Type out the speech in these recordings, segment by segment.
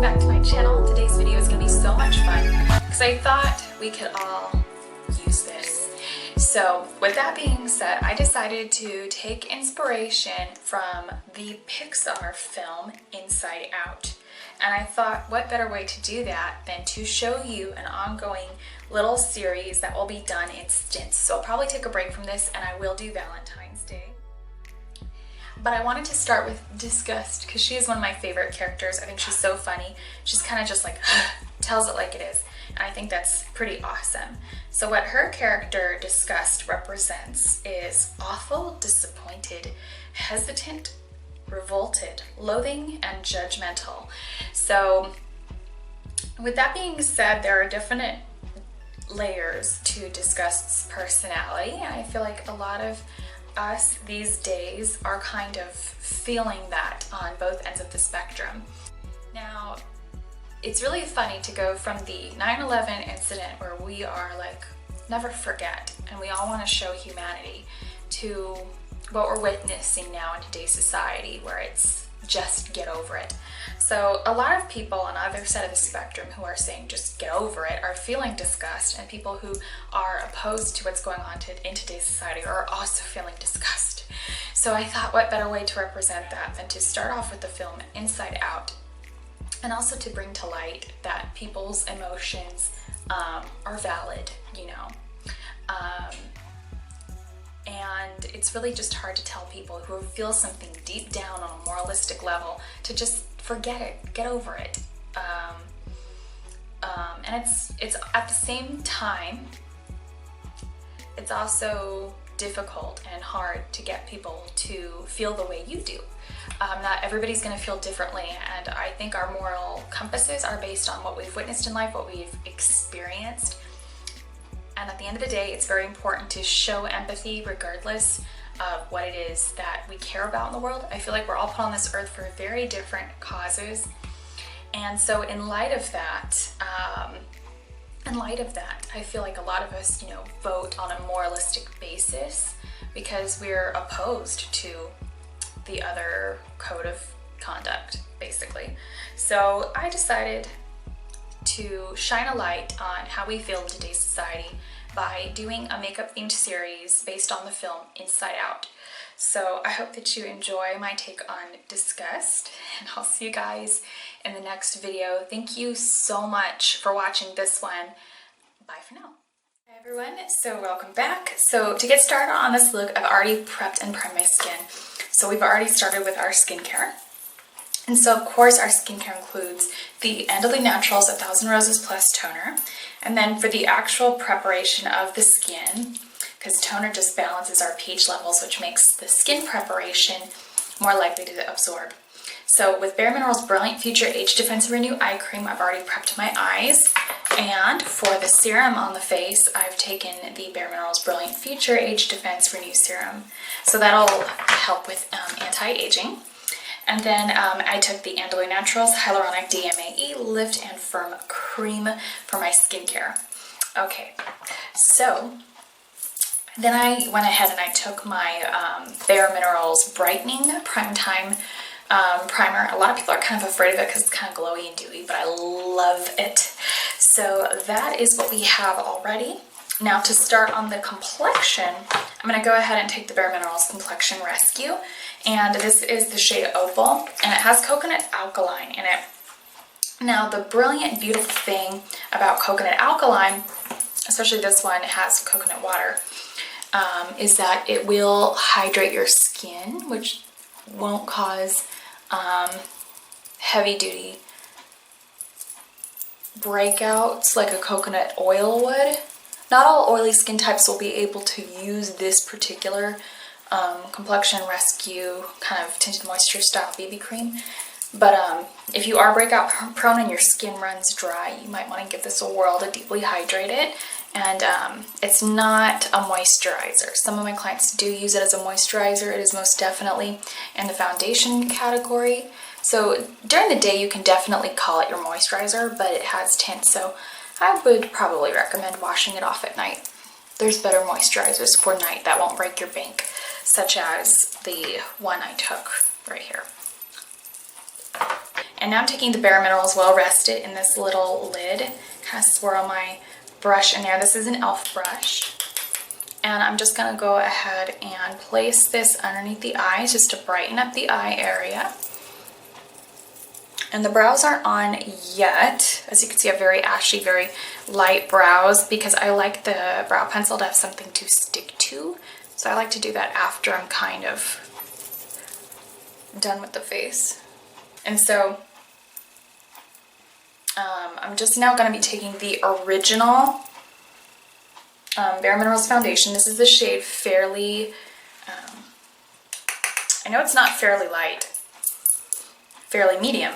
back to my channel. Today's video is going to be so much fun because I thought we could all use this. So with that being said, I decided to take inspiration from the Pixar film Inside Out. And I thought what better way to do that than to show you an ongoing little series that will be done in stints. So I'll probably take a break from this and I will do Valentine's Day. But I wanted to start with Disgust because she is one of my favorite characters. I think she's so funny. She's kind of just like tells it like it is. And I think that's pretty awesome. So what her character Disgust represents is awful, disappointed, hesitant, revolted, loathing, and judgmental. So with that being said, there are different layers to Disgust's personality. And I feel like a lot of us these days are kind of feeling that on both ends of the spectrum. Now, it's really funny to go from the 9/11 incident where we are like, never forget, and we all want to show humanity, to what we're witnessing now in today's society where it's just get over it. So a lot of people on either side of the spectrum who are saying just get over it are feeling disgust, and people who are opposed to what's going on in today's society are also feeling disgust. So I thought what better way to represent that than to start off with the film Inside Out, and also to bring to light that people's emotions are valid, you know. And it's really just hard to tell people who feel something deep down on a moralistic level to just forget it, get over it. And it's at the same time, it's also difficult and hard to get people to feel the way you do. Not everybody's going to feel differently, and I think our moral compasses are based on what we've witnessed in life, what we've experienced. And at the end of the day, it's very important to show empathy regardless of what it is that we care about in the world. I feel like we're all put on this earth for very different causes. And so in light of that, I feel like a lot of us, you know, vote on a moralistic basis because we're opposed to the other code of conduct, basically. So I decided to shine a light on how we feel in today's society by doing a makeup themed series based on the film Inside Out. So I hope that you enjoy my take on Disgust, and I'll see you guys in the next video. Thank you so much for watching this one. Bye for now. Hi everyone, so welcome back. So to get started on this look, I've already prepped and primed my skin. So we've already started with our skincare. And so of course our skincare includes the Naturals 1000 Roses Plus toner. And then for the actual preparation of the skin, because toner just balances our pH levels, which makes the skin preparation more likely to absorb. So with BareMinerals Brilliant Future Age Defense Renew Eye Cream, I've already prepped my eyes. And for the serum on the face, I've taken the BareMinerals Brilliant Future Age Defense Renew Serum. So that'll help with anti-aging. And then I took the Naturals Hyaluronic DMAE Lift and Firm Cream for my skincare. Okay, so then I went ahead and I took my BareMinerals Brightening Prime Time primer. A lot of people are kind of afraid of it because it's kind of glowy and dewy, but I love it. So that is what we have already. Now to start on the complexion, I'm going to go ahead and take the BareMinerals Complexion Rescue, and this is the shade Opal, and it has coconut alkaline in it. Now the brilliant, beautiful thing about coconut alkaline, especially this one, it has coconut water, is that it will hydrate your skin, which won't cause heavy-duty breakouts like a coconut oil would. Not all oily skin types will be able to use this particular complexion rescue kind of tinted moisture style BB cream, but if you are breakout prone and your skin runs dry, you might want to give this a whirl to deeply hydrate it. And it's not a moisturizer. Some of my clients do use it as a moisturizer. It is most definitely in the foundation category. So during the day you can definitely call it your moisturizer, but it has tint, so I would probably recommend washing it off at night. There's better moisturizers for night that won't break your bank, such as the one I took right here. And And now I'm taking the BareMinerals Well Rested in this little lid, kind of swirl my brush in there. This is an e.l.f. brush. And I'm just going to go ahead and place this underneath the eyes just to brighten up the eye area. And the brows aren't on yet. As you can see, I have very ashy, very light brows because I like the brow pencil to have something to stick to. So I like to do that after I'm kind of done with the face. And so I'm just now going to be taking the original BareMinerals foundation. This is the shade Fairly, I know it's not Fairly Light, Fairly Medium.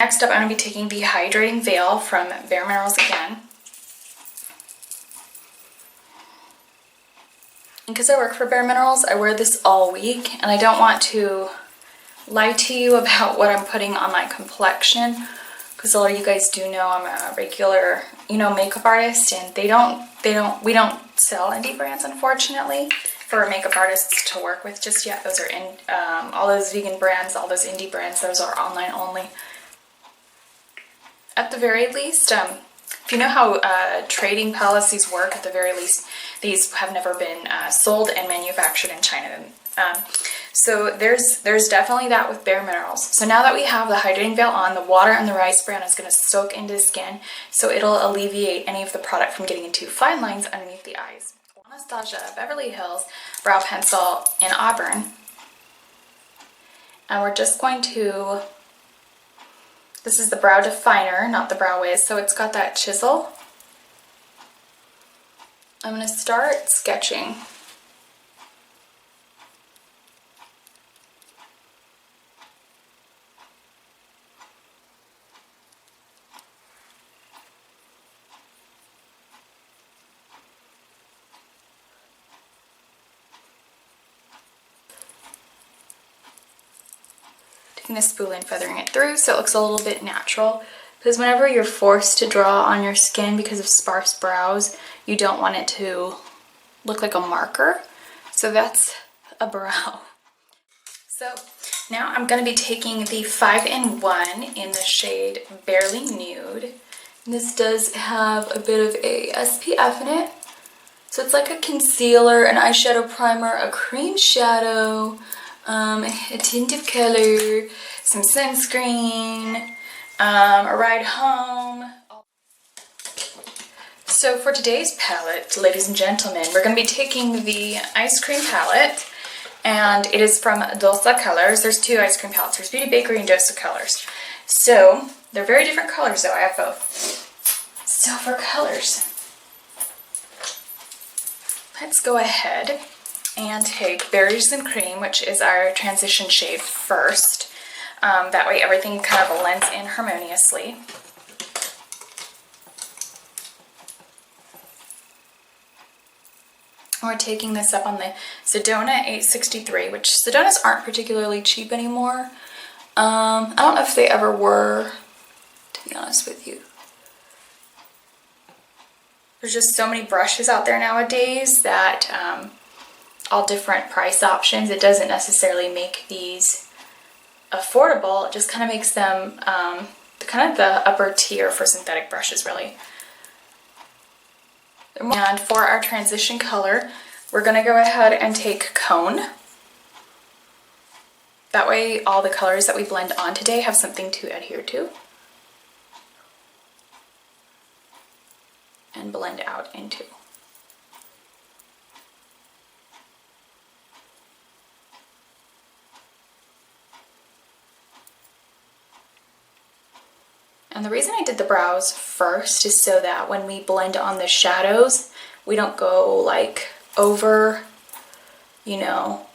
Next up, I'm going to be taking the Hydrating Veil from BareMinerals again. And because I work for BareMinerals, I wear this all week, and I don't want to lie to you about what I'm putting on my complexion, because a lot of you guys do know I'm a regular, makeup artist, and we don't sell indie brands, unfortunately, for makeup artists to work with just yet. Those are in all those vegan brands, all those indie brands, those are online only. At the very least, if you know how trading policies work, at the very least, these have never been sold and manufactured in China. So there's definitely that with BareMinerals. So now that we have the hydrating veil on, the water and the rice bran is going to soak into the skin, so it'll alleviate any of the product from getting into fine lines underneath the eyes. Anastasia Beverly Hills Brow Pencil in Auburn. And we're just going to, this is the brow definer, not the brow wiz, so it's got that chisel. I'm going to start sketching. Taking the spool and feathering it through so it looks a little bit natural, because whenever you're forced to draw on your skin because of sparse brows, you don't want it to look like a marker. So that's a brow. So now I'm going to be taking the 5-in-1 in the shade Barely Nude. And this does have a bit of a SPF in it. So it's like a concealer, an eyeshadow primer, a cream shadow, a tint of color, some sunscreen, a ride home. So for today's palette, ladies and gentlemen, we're going to be taking the ice cream palette, and it is from Dosa Colors. There's two ice cream palettes. There's Beauty Bakery and Dosa Colors. So they're very different colors, though. I have both. So for colors, let's go ahead and take Berries and Cream, which is our transition shade first. That way everything kind of blends in harmoniously. We're taking this up on the Sedona 863, which Sedonas aren't particularly cheap anymore. I don't know if they ever were, to be honest with you. There's just so many brushes out there nowadays that all different price options. It doesn't necessarily make these affordable. It just kind of makes them kind of the upper tier for synthetic brushes, really. And for our transition color, we're going to go ahead and take Cone. That way all the colors that we blend on today have something to adhere to and blend out into. And the reason I did the brows first is so that when we blend on the shadows, we don't go like over, you know,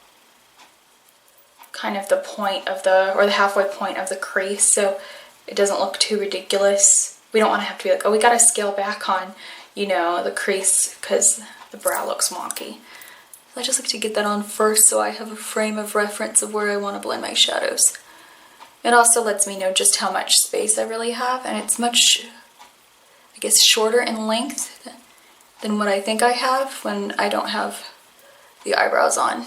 kind of the point of the, or the halfway point of the crease, so it doesn't look too ridiculous. We don't want to have to be like, oh, we got to scale back on, you know, the crease because the brow looks wonky. I just like to get that on first so I have a frame of reference of where I want to blend my shadows. It also lets me know just how much space I really have, and it's much, I guess, shorter in length than what I think I have when I don't have the eyebrows on.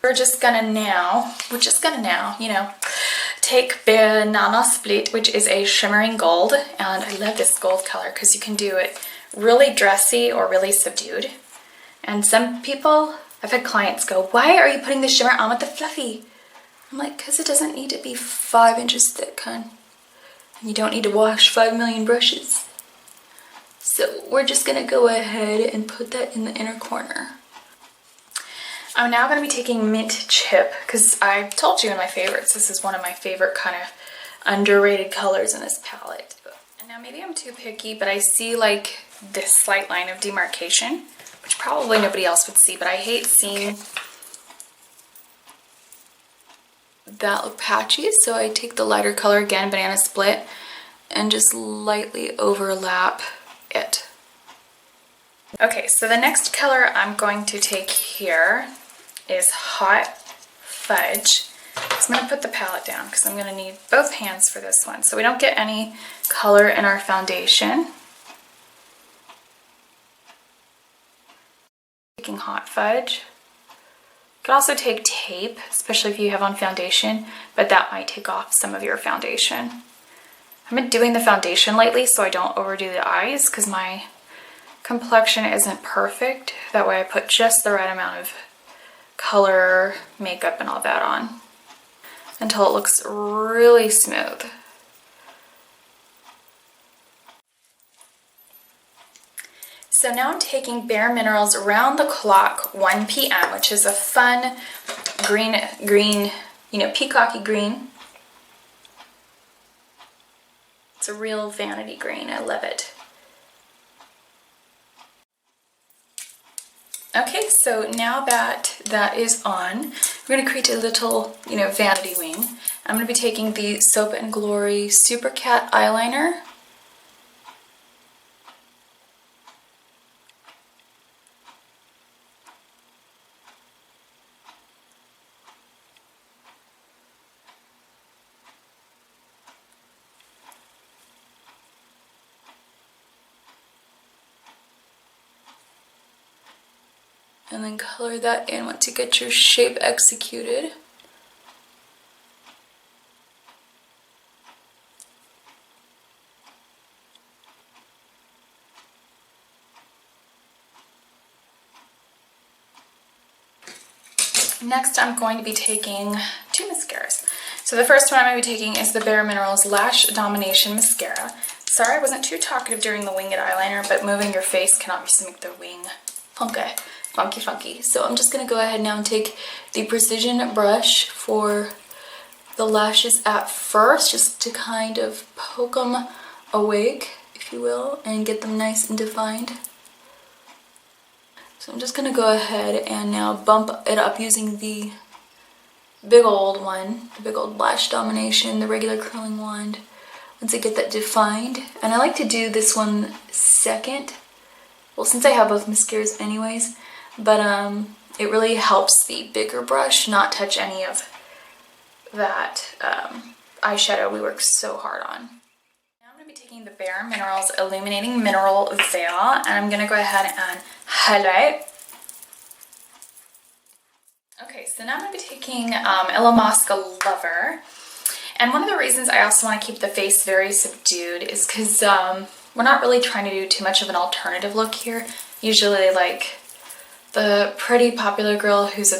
We're just gonna now, you know, take Banana Split, which is a shimmering gold, and I love this gold color because you can do it really dressy or really subdued. And some people, I've had clients go, why are you putting the shimmer on with the fluffy? I'm like, because it doesn't need to be 5 inches thick, hun. And you don't need to wash 5 million brushes. So we're just gonna go ahead and put that in the inner corner. I'm now going to be taking Mint Chip because I told you in my favorites, this is one of my favorite kind of underrated colors in this palette. And now maybe I'm too picky, but I see like this slight line of demarcation, which probably nobody else would see, but I hate seeing that look patchy. So I take the lighter color again, Banana Split, and just lightly overlap it. Okay, so the next color I'm going to take here is Hot Fudge. So I'm going to put the palette down because I'm going to need both hands for this one so we don't get any color in our foundation. Taking Hot Fudge. You could also take tape, especially if you have on foundation, but that might take off some of your foundation. I've been doing the foundation lately so I don't overdo the eyes because my complexion isn't perfect. That way I put just the right amount of color, makeup, and all that on until it looks really smooth. So now I'm taking BareMinerals Round the Clock 1 p.m., which is a fun green, you know, peacocky green. It's a real vanity green. I love it. Okay, so now that that is on, we're going to create a little, you know, vanity wing. I'm going to be taking the Soap & Glory Super Cat eyeliner. And then color that in once you get your shape executed. Next, I'm going to be taking 2 mascaras. So the first one I'm going to be taking is the BareMinerals Lash Domination Mascara. Sorry I wasn't too talkative during the winged eyeliner, but moving your face can obviously make the wing funky. So I'm just going to go ahead now and take the precision brush for the lashes at first, just to kind of poke them awake, if you will, and get them nice and defined. So I'm just going to go ahead and now bump it up using the big old one, the big old Lash Domination, the regular curling wand, once I get that defined. And I like to do this one second, well, since I have both mascaras anyways, but it really helps the bigger brush not touch any of that eyeshadow we worked so hard on. Now I'm going to be taking the BareMinerals Illuminating Mineral Veil, and I'm going to go ahead and highlight. Okay, so now I'm going to be taking Illamasqua Lover, and one of the reasons I also want to keep the face very subdued is because we're not really trying to do too much of an alternative look here. Usually, like, the pretty popular girl who's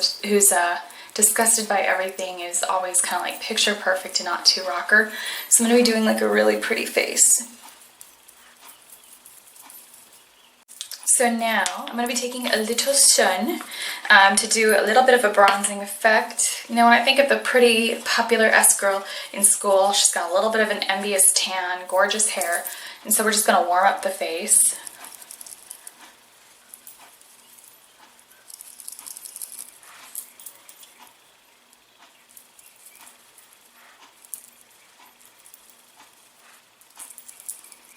disgusted by everything is always kind of like picture perfect and not too rocker. So I'm going to be doing like a really pretty face. So now I'm going to be taking a little sun to do a little bit of a bronzing effect. You know, when I think of the pretty popular S-girl in school, she's got a little bit of an envious tan, gorgeous hair, and so we're just going to warm up the face.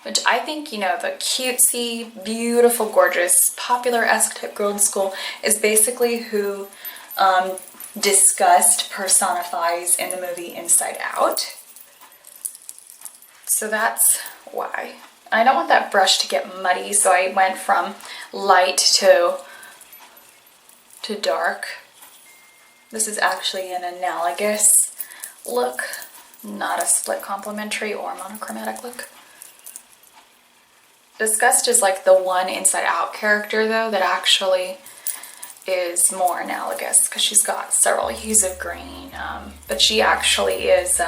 Which I think, you know, the cutesy, beautiful, gorgeous, popular-esque type girl in school is basically who Disgust personifies in the movie Inside Out. So that's why. I don't want that brush to get muddy, so I went from light to dark. This is actually an analogous look, not a split complementary or monochromatic look. Disgust is like the one Inside Out character though that actually is more analogous because she's got several hues of green, but she actually is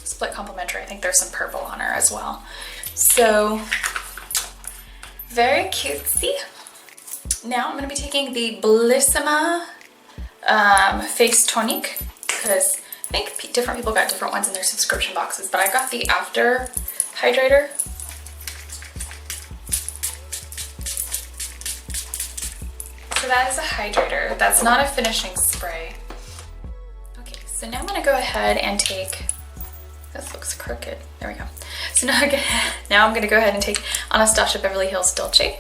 split complementary. I think there's some purple on her as well. So very cutesy. Now I'm going to be taking the Bellissima Face Tonique because I think different people got different ones in their subscription boxes, but I got the After Hydrator. So that is a hydrator. That's not a finishing spray. Okay, so now I'm going to go ahead and take, this looks crooked, there we go. So now I'm going to go ahead and take Anastasia Beverly Hills Dolce.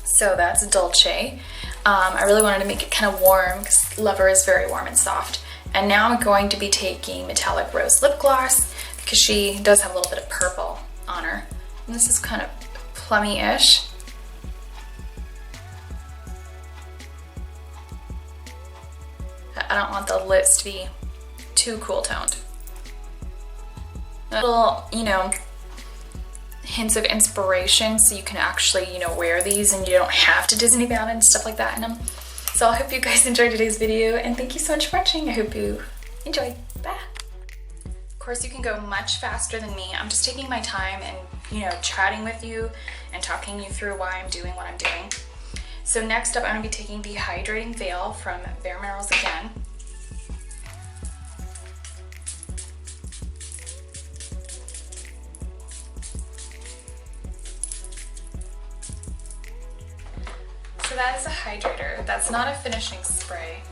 So that's Dolce. I really wanted to make it kind of warm because Lover is very warm and soft. And now I'm going to be taking Metallic Rose Lip Gloss because she does have a little bit of purple on her. And this is kind of plummy-ish. I don't want the lips to be too cool toned. A little, you know, hints of inspiration so you can actually, you know, wear these and you don't have to Disney bound and stuff like that in them. So I hope you guys enjoyed today's video and thank you so much for watching. I hope you enjoyed. Bye. Of course, you can go much faster than me. I'm just taking my time and, you know, chatting with you and talking you through why I'm doing what I'm doing. So next up, I'm going to be taking the Hydrating Veil from BareMinerals again. So that is a hydrator. That's not a finishing spray.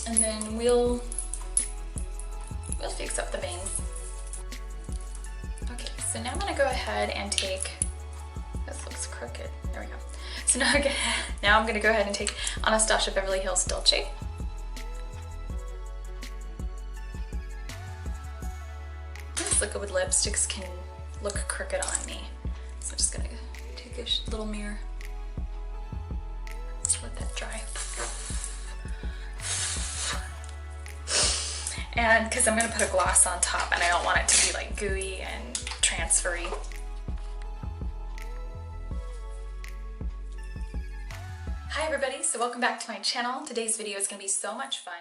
And then we'll fix up the bangs. Okay, so now I'm gonna go ahead and take, this looks crooked, there we go. So now I'm gonna go ahead and take Anastasia Beverly Hills Dolce. This liquid lipsticks can look crooked on me. So I'm just gonna take a little mirror. Just let that dry. And because I'm gonna put a gloss on top and I don't want it to be like gooey and transfery. Hi everybody, so welcome back to my channel. Today's video is gonna be so much fun.